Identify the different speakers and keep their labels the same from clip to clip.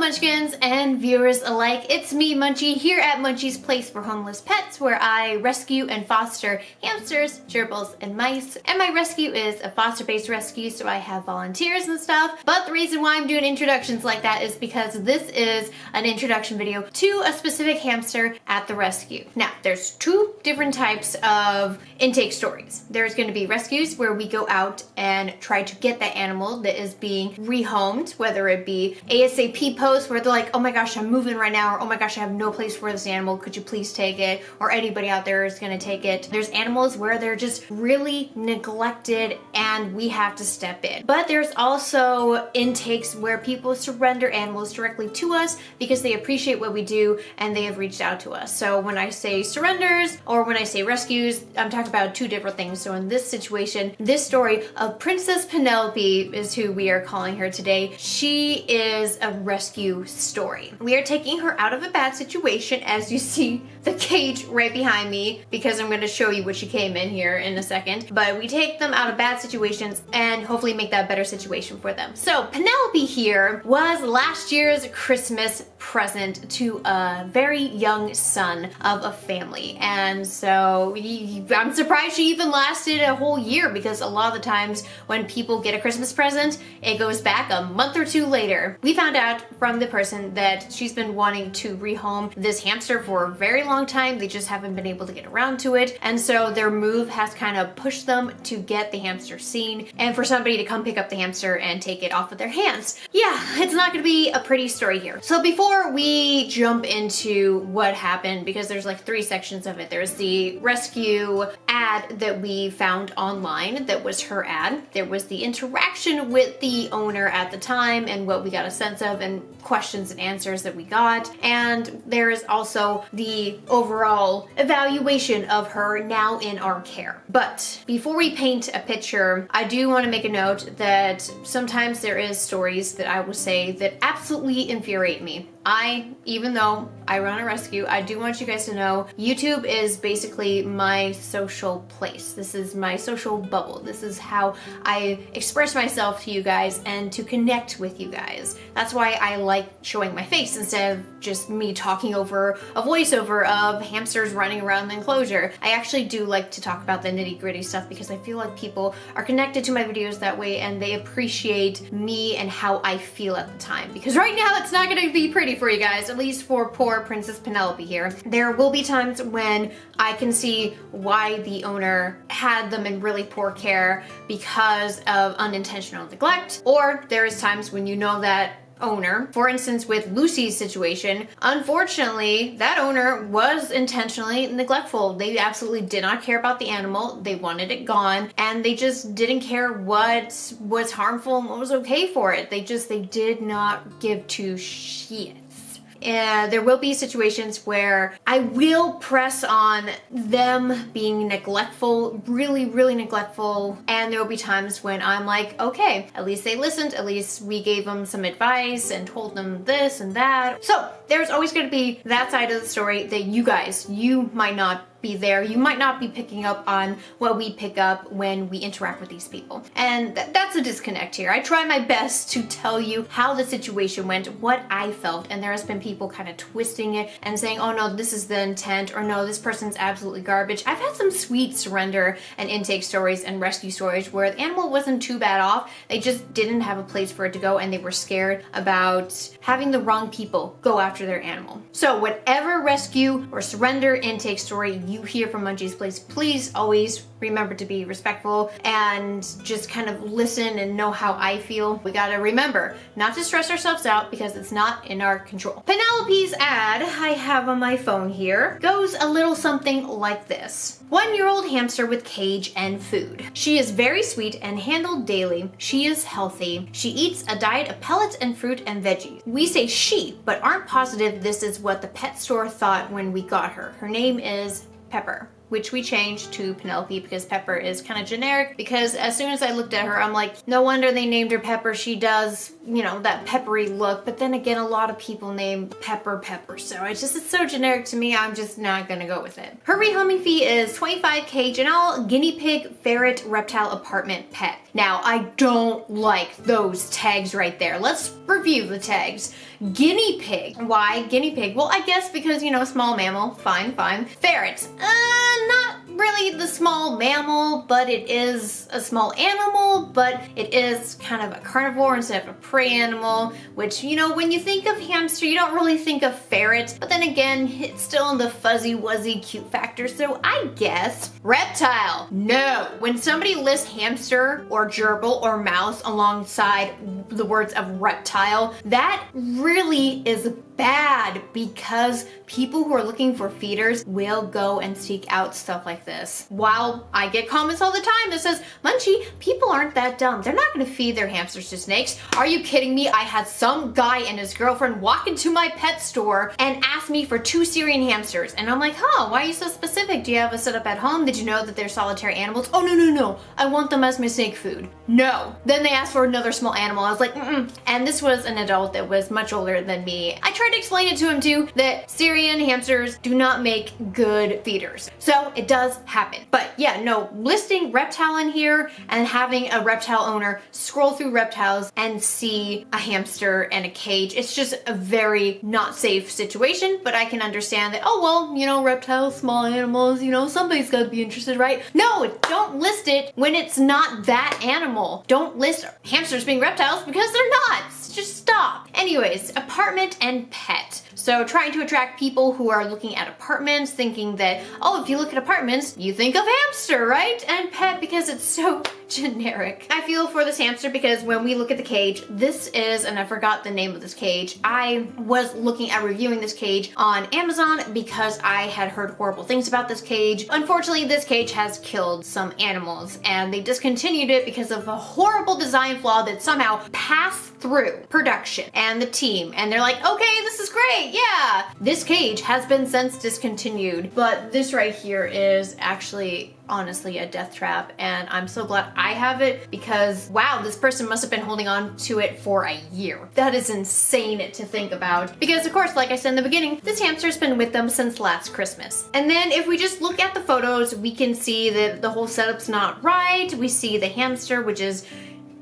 Speaker 1: Munchkins and viewers alike, it's me, Munchie, here at Munchie's Place for Homeless Pets, where I rescue and foster hamsters, gerbils, and mice. And my rescue is a foster-based rescue, so I have volunteers and stuff. But the reason why I'm doing introductions like that is because this is an introduction video to a specific hamster at the rescue. Now, there's two different types of intake stories. There's going to be rescues where we go out and try to get that animal that is being rehomed, whether it be ASAP posts where they're like, oh my gosh, I'm moving right now, or oh my gosh, I have no place for this animal, could you please take it? Or anybody out there is gonna take it. There's animals where they're just really neglected and we have to step in. But there's also intakes where people surrender animals directly to us because they appreciate what we do and they have reached out to us. So when I say surrenders or when I say rescues, I'm talking about two different things. So in this situation, this story of Princess Penelope is who we are calling her today. She is a rescue story. We are taking her out of a bad situation, as you see the cage right behind me, because I'm going to show you what she came in here in a second. But we take them out of bad situations and hopefully make that a better situation for them. So Penelope here was last year's Christmas present to a very young son of a family. And so I'm surprised she even lasted a whole year, because a lot of the times when people get a Christmas present, it goes back a month or two later. We found out from the person that she's been wanting to rehome this hamster for a very long time. They just haven't been able to get around to it. And so their move has kind of pushed them to get the hamster seen and for somebody to come pick up the hamster and take it off of their hands. Yeah, it's not gonna be a pretty story here. So before we jump into what happened, because there's like three sections of it. There's the rescue ad that we found online that was her ad. There was the interaction with the owner at the time and what we got a sense of and questions and answers that we got. And there is also the overall evaluation of her now in our care. But before we paint a picture, I do want to make a note that sometimes there is stories that I will say that absolutely infuriate me. Even though I run a rescue, I do want you guys to know YouTube is basically my social place. This is my social bubble. This is how I express myself to you guys and to connect with you guys. That's why I like showing my face instead of just me talking over a voiceover of hamsters running around the enclosure. I actually do like to talk about the nitty-gritty stuff because I feel like people are connected to my videos that way and they appreciate me and how I feel at the time. Because right now it's not gonna be pretty for you guys, at least for poor Princess Penelope here. There will be times when I can see why the owner had them in really poor care because of unintentional neglect, or there is times when you know that owner. For instance, with Lucy's situation, unfortunately, that owner was intentionally neglectful. They absolutely did not care about the animal. They wanted it gone, and they just didn't care what was harmful and what was okay for it. They did not give two shits. And there will be situations where I will press on them being neglectful, really, really neglectful. And there will be times when I'm like, okay, at least they listened. At least we gave them some advice and told them this and that. So there's always going to be that side of the story that you might not be there. You might not be picking up on what we pick up when we interact with these people. And that's a disconnect here. I try my best to tell you how the situation went, what I felt, and there has been people kind of twisting it and saying, oh no, this is the intent, or no, this person's absolutely garbage. I've had some sweet surrender and intake stories and rescue stories where the animal wasn't too bad off. They just didn't have a place for it to go and they were scared about having the wrong people go after their animal. So whatever rescue or surrender intake story you hear from Munchie's Place, please always remember to be respectful and just kind of listen and know how I feel. We gotta remember not to stress ourselves out because it's not in our control. Penelope's ad I have on my phone here goes a little something like this. 1-year-old hamster with cage and food. She is very sweet and handled daily. She is healthy. She eats a diet of pellets and fruit and veggies. We say she, but aren't positive this is what the pet store thought when we got her. Her name is Pepper. which we changed to Penelope because Pepper is kind of generic, because as soon as I looked at her, I'm like, no wonder they named her Pepper. She does, you know, that peppery look. But then again, a lot of people name Pepper Pepper. So it's so generic to me, I'm just not gonna go with it. Her rehoming fee is 25K Janelle Guinea Pig Ferret Reptile Apartment Pet. Now, I don't like those tags right there. Let's review the tags. Guinea pig. Why guinea pig? Well, I guess because, you know, small mammal. Fine. Ferret. Not really the small mammal, but it is a small animal, but it is kind of a carnivore instead of a prey animal, which, you know, when you think of hamster, you don't really think of ferret, but then again, it's still in the fuzzy wuzzy cute factor, so I guess reptile. No. When somebody lists hamster or gerbil or mouse alongside the words of reptile, that really is bad, because people who are looking for feeders will go and seek out stuff like this. While I get comments all the time that says, Munchie, people aren't that dumb. They're not gonna feed their hamsters to snakes. Are you kidding me? I had some guy and his girlfriend walk into my pet store and ask me for 2 Syrian hamsters. And I'm like, huh, why are you so specific? Do you have a setup at home? Did you know that they're solitary animals? Oh, no. I want them as my snake food. No. Then they asked for another small animal. I was like, And this was an adult that was much older than me. I tried to explain it to him too, that Syrian hamsters do not make good feeders. So it does happen. But yeah, no, listing reptile in here and having a reptile owner scroll through reptiles and see a hamster and a cage, it's just a very not safe situation, but I can understand that, oh, well, you know, reptiles, small animals, you know, somebody's gotta be interested, right? No, don't list it when it's not that animal. Don't list hamsters being reptiles because they're not. Just stop. Anyways, apartment and pet. So trying to attract people who are looking at apartments, thinking that, oh, if you look at apartments, you think of hamster, right? And pet, because it's so generic. I feel for this hamster because when we look at the cage, this is, and I forgot the name of this cage, I was looking at reviewing this cage on Amazon because I had heard horrible things about this cage. Unfortunately, this cage has killed some animals and they discontinued it because of a horrible design flaw that somehow passed through production and the team, and they're like, okay, this is great, yeah. This cage has been since discontinued, but this right here is actually honestly a death trap, and I'm so glad I have it because wow, this person must have been holding on to it for a year. That is insane to think about, because of course, like I said in the beginning, this hamster's been with them since last Christmas. And then if we just look at the photos, we can see that the whole setup's not right. We see the hamster, which is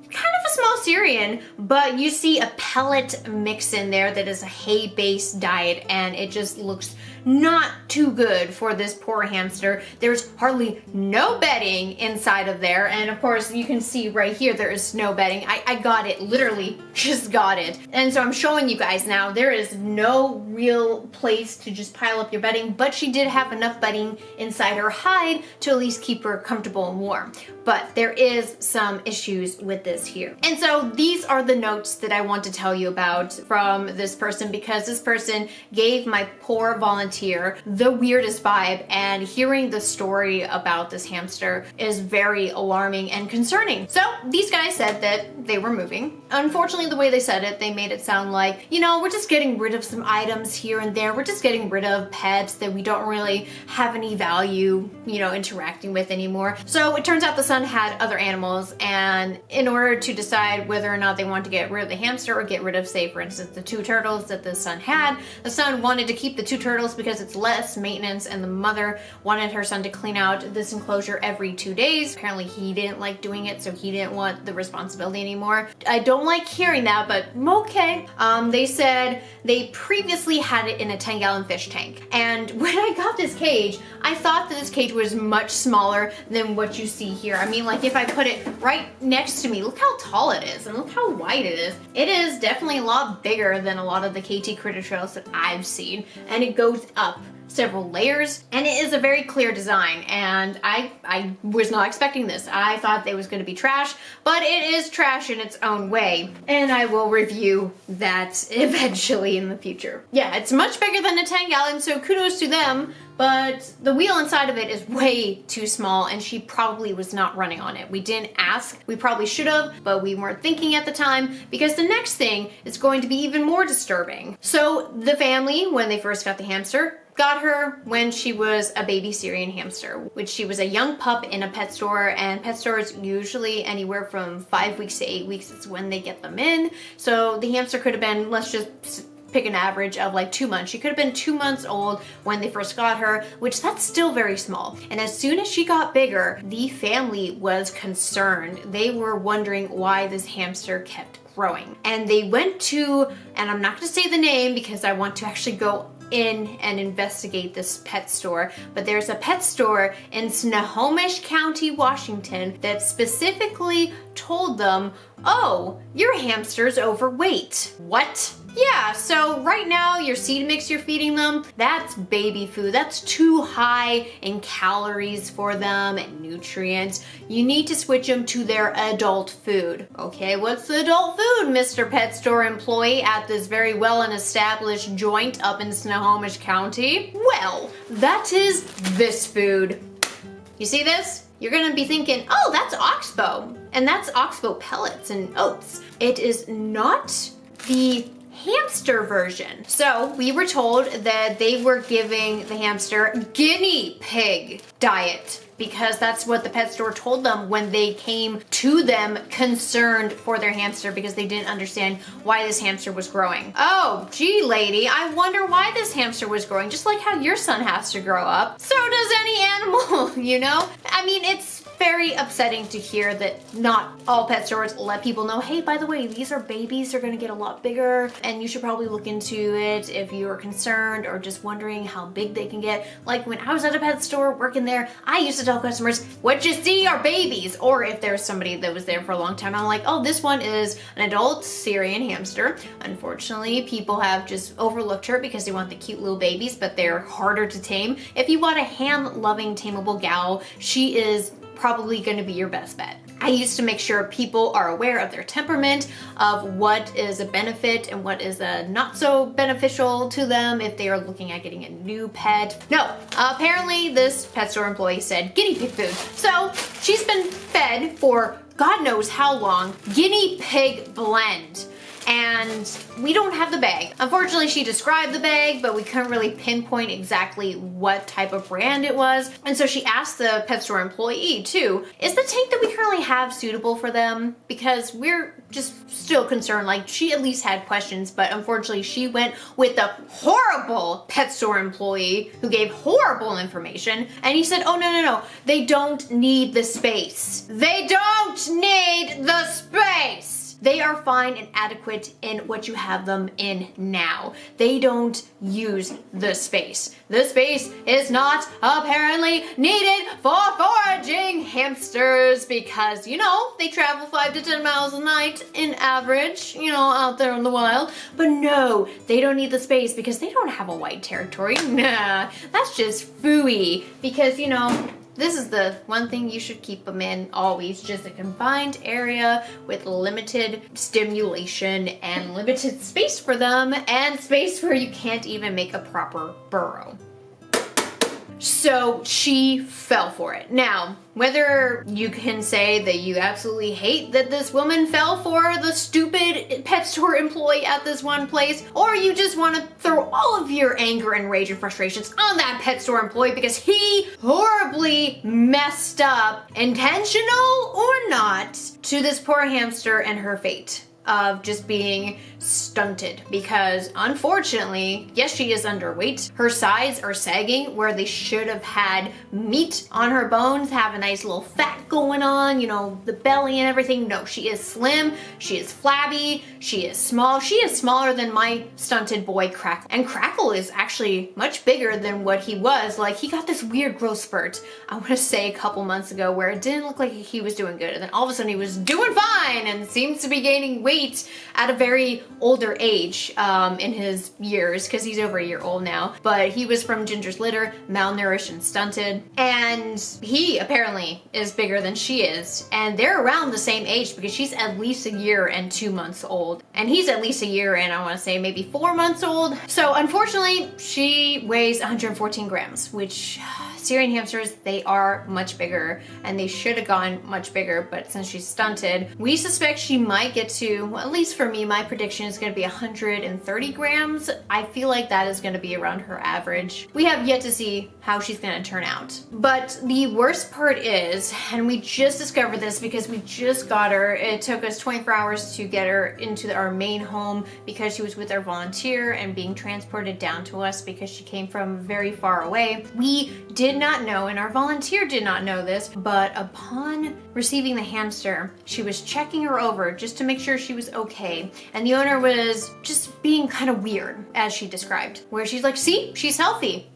Speaker 1: kind of a small Syrian, but you see a pellet mix in there that is a hay-based diet, and it just looks not too good for this poor hamster. There's hardly no bedding inside of there, and of course you can see right here there is no bedding. I got it, literally just got it. And so I'm showing you guys now, there is no real place to just pile up your bedding, but she did have enough bedding inside her hide to at least keep her comfortable and warm. But there is some issues with this here. And so these are the notes that I want to tell you about from this person, because this person gave my poor volunteer the weirdest vibe, and hearing the story about this hamster is very alarming and concerning. So these guys said that they were moving. Unfortunately, the way they said it, they made it sound like, you know, we're just getting rid of some items here and there. We're just getting rid of pets that we don't really have any value, you know, interacting with anymore. So it turns out the son had other animals, and in order to decide whether or not they want to get rid of the hamster or get rid of, say, for instance, the 2 turtles that the son had, the son wanted to keep the 2 turtles because it's less maintenance, and the mother wanted her son to clean out this enclosure every 2 days. Apparently he didn't like doing it, so he didn't want the responsibility anymore. I don't like hearing that, but okay. They said they previously had it in a 10-gallon fish tank, and when I got this cage, I thought that this cage was much smaller than what you see here. I mean, like, if I put it right next to me, look how tall it is and look how wide it is. It is definitely a lot bigger than a lot of the KT critter trails that I've seen, and it goes up several layers, and it is a very clear design, and I was not expecting this. I thought it was going to be trash, but it is trash in its own way, and I will review that eventually in the future. Yeah, it's much bigger than a 10-gallon, so kudos to them, but the wheel inside of it is way too small and she probably was not running on it. We didn't ask. We probably should have, but we weren't thinking at the time because the next thing is going to be even more disturbing. So the family, when they first got the hamster, got her when she was a baby Syrian hamster, which she was a young pup in a pet store, and pet stores usually anywhere from 5 weeks to 8 weeks is when they get them in. So the hamster could have been, let's just pick an average of like 2 months. She could have been 2 months old when they first got her, which that's still very small. And as soon as she got bigger, the family was concerned. They were wondering why this hamster kept growing. And they went to, and I'm not gonna say the name because I want to actually go in and investigate this pet store, but there's a pet store in Snohomish County, Washington that specifically told them, oh, your hamster's overweight. What? Yeah, so right now your seed mix you're feeding them, that's baby food. That's too high in calories for them and nutrients. You need to switch them to their adult food. Okay, what's the adult food, Mr. Pet Store employee at this very well and established joint up in Snohomish County? Well, that is this food. You see this? You're gonna be thinking, oh, that's oxbow, and that's oxbow pellets and oats. It is not the hamster version. So we were told that they were giving the hamster guinea pig diet because that's what the pet store told them when they came to them concerned for their hamster because they didn't understand why this hamster was growing. Oh, gee, lady, I wonder why this hamster was growing, just like how your son has to grow up. So does any animal, you know? I mean, it's very upsetting to hear that not all pet stores let people know, hey, by the way, these are babies, they're gonna get a lot bigger, and you should probably look into it if you are concerned or just wondering how big they can get. Like when I was at a pet store working there, I used to tell customers, what you see are babies, or if there's somebody that was there for a long time, I'm like, oh, this one is an adult Syrian hamster. Unfortunately, people have just overlooked her because they want the cute little babies, but they're harder to tame. If you want a hand-loving, tameable gal, she is probably going to be your best bet. I used to make sure people are aware of their temperament, of what is a benefit and what is a not so beneficial to them if they are looking at getting a new pet. No, apparently this pet store employee said guinea pig food. So she's been fed for God knows how long guinea pig blend. And we don't have the bag. Unfortunately, she described the bag, but we couldn't really pinpoint exactly what type of brand it was. And so she asked the pet store employee too, is the tank that we currently have suitable for them? Because we're just still concerned, like she at least had questions, but unfortunately she went with the horrible pet store employee who gave horrible information. And he said, oh, no, they don't need the space. They don't need the space. They are fine and adequate in what you have them in now. They don't use the space. The space is not apparently needed for foraging hamsters because, you know, they travel 5 to 10 miles a night in average, you know, out there in the wild. But no, they don't need the space because they don't have a wide territory. Nah, that's just phooey because, you know, this is the one thing you should keep them in always, just a confined area with limited stimulation and limited space for them and space where you can't even make a proper burrow. So she fell for it. Now, whether you can say that you absolutely hate that this woman fell for the stupid pet store employee at this one place, or you just want to throw all of your anger and rage and frustrations on that pet store employee because he horribly messed up, intentional or not, to this poor hamster and her fate of just being stunted because unfortunately, yes, she is underweight. Her sides are sagging where they should have had meat on her bones, have a nice little fat going on, you know, the belly and everything. No, she is slim, she is flabby, she is small. She is smaller than my stunted boy Crackle. And Crackle is actually much bigger than what he was. Like, he got this weird growth spurt, I want to say a couple months ago, where it didn't look like he was doing good. And then all of a sudden he was doing fine and seems to be gaining weight weight at a very older age in his years, because he's over a year old now. But he was from Ginger's litter, malnourished and stunted, and he apparently is bigger than she is. And they're around the same age because she's at least a year and 2 months old, and he's at least a year and I want to say maybe 4 months old. So unfortunately, she weighs 114 grams, which Syrian hamsters, they are much bigger and they should have gone much bigger, but since she's stunted, we suspect she might get to, well, at least for me, my prediction is going to be 130 grams. I feel like that is going to be around her average. We have yet to see how she's going to turn out. But the worst part is, and we just discovered this because we just got her, it took us 24 hours to get her into our main home because she was with our volunteer and being transported down to us because she came from very far away. We did not know, and our volunteer did not know this, but upon receiving the hamster, she was checking her over just to make sure she was okay, and the owner was just being kind of weird, as she described, where she's like, see, she's healthy,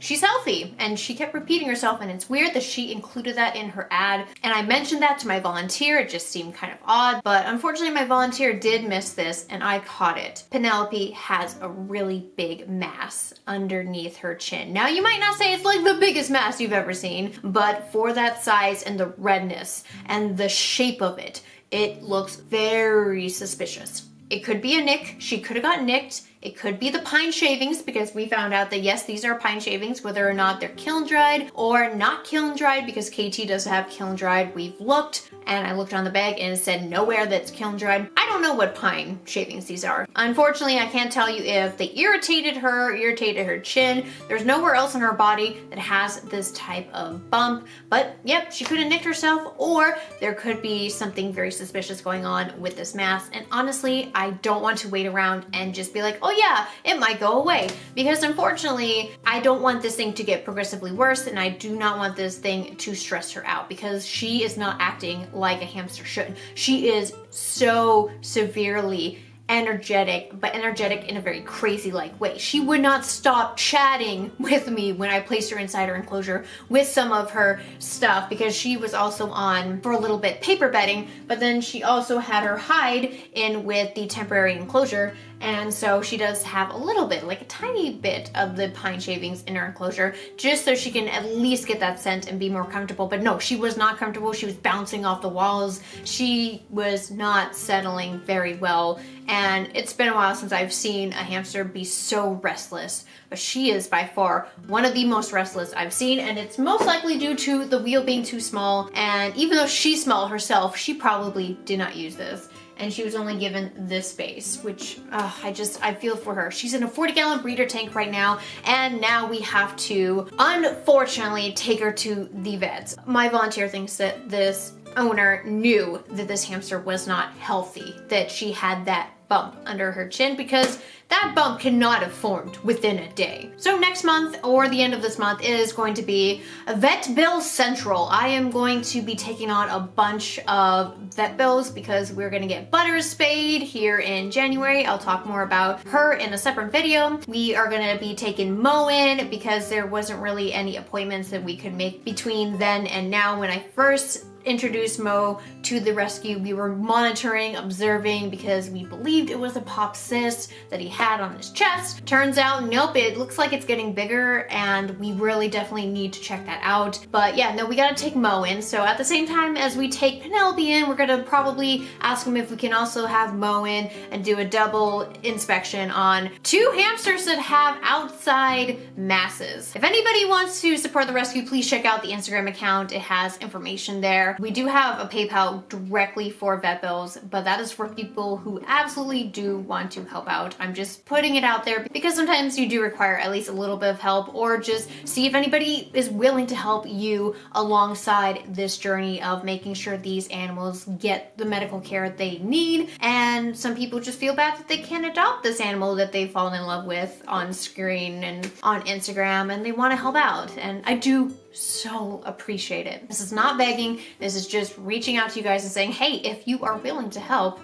Speaker 1: and she kept repeating herself, and it's weird that she included that in her ad. And I mentioned that to my volunteer. It just seemed kind of odd, but unfortunately my volunteer did miss this and I caught it. Penelope has a really big mass underneath her chin. Now you might not say it's like the biggest mass you've ever seen, but for that size and the redness and the shape of it, it looks very suspicious. It could be a nick. She could have got nicked. It could be the pine shavings, because we found out that yes, these are pine shavings, whether or not they're kiln dried or not kiln dried, because KT does have kiln dried. We've looked, and I looked on the bag and it said nowhere that's kiln dried. I don't know what pine shavings these are. Unfortunately, I can't tell you if they irritated her chin. There's nowhere else in her body that has this type of bump, but yep, she could have nicked herself, or there could be something very suspicious going on with this mass. And honestly, I don't want to wait around and just be like, oh yeah, it might go away, because unfortunately, I don't want this thing to get progressively worse, and I do not want this thing to stress her out, because she is not acting like a hamster should. She is so severely energetic, but energetic in a very crazy-like way. She would not stop chatting with me when I placed her inside her enclosure with some of her stuff, because she was also on, for a little bit, paper bedding, but then she also had her hide in with the temporary enclosure, and so she does have a little bit, like a tiny bit of the pine shavings in her enclosure, just so she can at least get that scent and be more comfortable. But no, she was not comfortable. She was bouncing off the walls. She was not settling very well, and it's been a while since I've seen a hamster be so restless, but she is by far one of the most restless I've seen, and it's most likely due to the wheel being too small. And even though she's small herself, she probably did not use this, and she was only given this space, which I feel for her. She's in a 40-gallon breeder tank right now, and now we have to, unfortunately, take her to the vets. My volunteer thinks that this owner knew that this hamster was not healthy, that she had that bump under her chin, because that bump cannot have formed within a day. So next month, or the end of this month, is going to be a vet bill central. I am going to be taking on a bunch of vet bills because we're gonna get Butters spayed here in January. I'll talk more about her in a separate video. We are gonna be taking Mo in because there wasn't really any appointments that we could make between then and now. When I first introduced Mo to the rescue, we were monitoring, observing, because we believed it was a pop cyst that he had on his chest. Turns out, nope, it looks like it's getting bigger, and we really definitely need to check that out. But yeah, no, we gotta take Mo in. So at the same time as we take Penelope in, we're gonna probably ask him if we can also have Mo in and do a double inspection on 2 hamsters that have outside masses. If anybody wants to support the rescue, please check out the Instagram account. It has information there. We do have a PayPal directly for vet bills, but that is for people who absolutely do want to help out. I'm just putting it out there because sometimes you do require at least a little bit of help, or just see if anybody is willing to help you alongside this journey of making sure these animals get the medical care they need. And some people just feel bad that they can't adopt this animal that they've fallen in love with on screen and on Instagram, and they want to help out. And I do so appreciate it. This is not begging. This is just reaching out to you guys and saying, hey, if you are willing to help,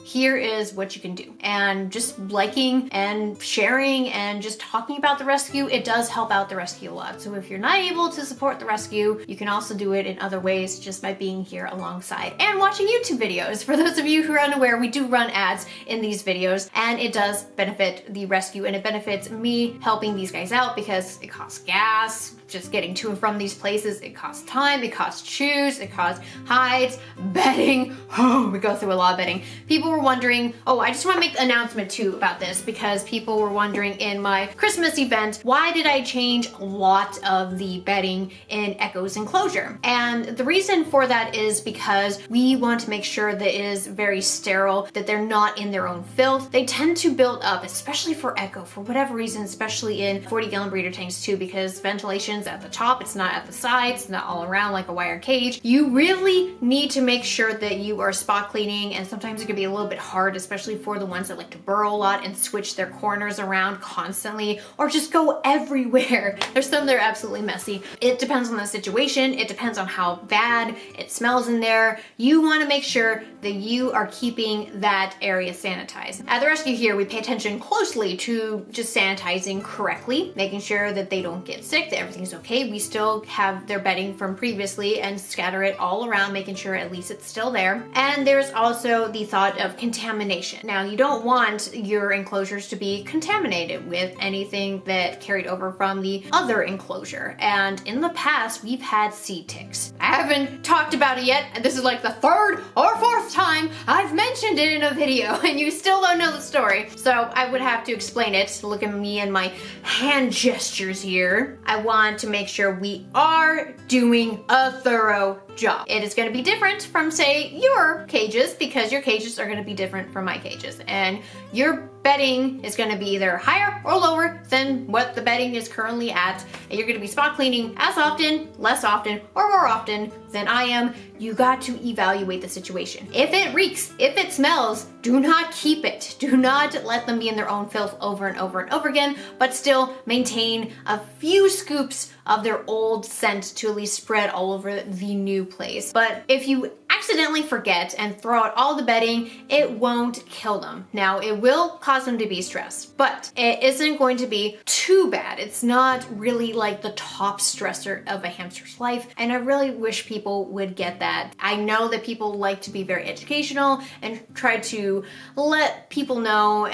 Speaker 1: here is what you can do. And just liking and sharing and just talking about the rescue, it does help out the rescue a lot. So if you're not able to support the rescue, you can also do it in other ways just by being here alongside and watching YouTube videos. For those of you who are unaware, we do run ads in these videos, and it does benefit the rescue, and it benefits me helping these guys out because it costs gas, just getting to and from these places. It costs time, it costs shoes, it costs hides, bedding. Oh, we go through a lot of bedding. People were wondering, oh, I just want to make an announcement too about this because people were wondering in my Christmas event, why did I change a lot of the bedding in Echo's enclosure? And the reason for that is because we want to make sure that it is very sterile, that they're not in their own filth. They tend to build up, especially for Echo, for whatever reason, especially in 40-gallon breeder tanks too, because ventilation at the top, it's not at the sides, it's not all around like a wire cage. You really need to make sure that you are spot cleaning, and sometimes it can be a little bit hard, especially for the ones that like to burrow a lot and switch their corners around constantly or just go everywhere. There's some that are absolutely messy. It depends on the situation. It depends on how bad it smells in there. You want to make sure that you are keeping that area sanitized. At the rescue here, we pay attention closely to just sanitizing correctly, making sure that they don't get sick, that everything's okay. We still have their bedding from previously and scatter it all around, making sure at least it's still there. And there's also the thought of contamination. Now, you don't want your enclosures to be contaminated with anything that carried over from the other enclosure. And in the past, we've had seed ticks. I haven't talked about it yet, and this is like the third or fourth time I've mentioned it in a video, and you still don't know the story. So I would have to explain it. Look at me and my hand gestures here. I want to make sure we are doing a thorough job. It is going to be different from, say, your cages, because your cages are going to be different from my cages, and your bedding is going to be either higher or lower than what the bedding is currently at, and you're going to be spot cleaning as often, less often, or more often than I am. You got to evaluate the situation. If it reeks, if it smells, do not keep it. Do not let them be in their own filth over and over and over again, but still maintain a few scoops of their old scent to at least spread all over the new place. But if you accidentally forget and throw out all the bedding, it won't kill them. Now, it will cause them to be stressed, but it isn't going to be too bad. It's not really like the top stressor of a hamster's life, and I really wish people would get that. I know that people like to be very educational and try to let people know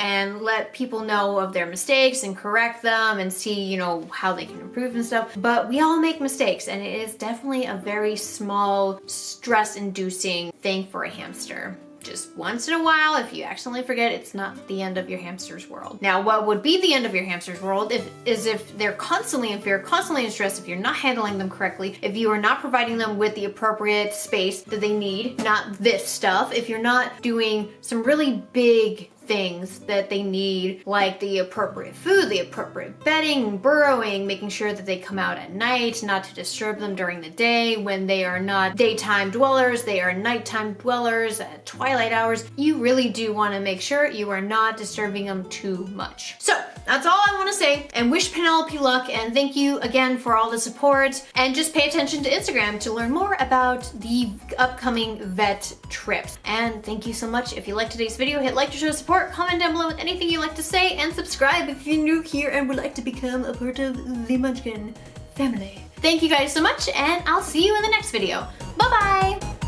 Speaker 1: of their mistakes and correct them and see, you know, how they can improve and stuff. But we all make mistakes, and it is definitely a very small stress-inducing thing for a hamster. Just once in a while, if you accidentally forget, it's not the end of your hamster's world. Now, what would be the end of your hamster's world is if they're constantly in fear, constantly in stress, if you're not handling them correctly, if you are not providing them with the appropriate space that they need, not this stuff, if you're not doing some really big things that they need, like the appropriate food, the appropriate bedding, burrowing, making sure that they come out at night, not to disturb them during the day when they are not daytime dwellers, they are nighttime dwellers at twilight hours. You really do want to make sure you are not disturbing them too much. So that's all I want to say, and wish Penelope luck, and thank you again for all the support, and just pay attention to Instagram to learn more about the upcoming vet trips. And thank you so much. If you liked today's video, hit like to show support, comment down below with anything you'd like to say, and subscribe if you're new here and would like to become a part of the Munchkin family. Thank you guys so much, and I'll see you in the next video. Bye bye!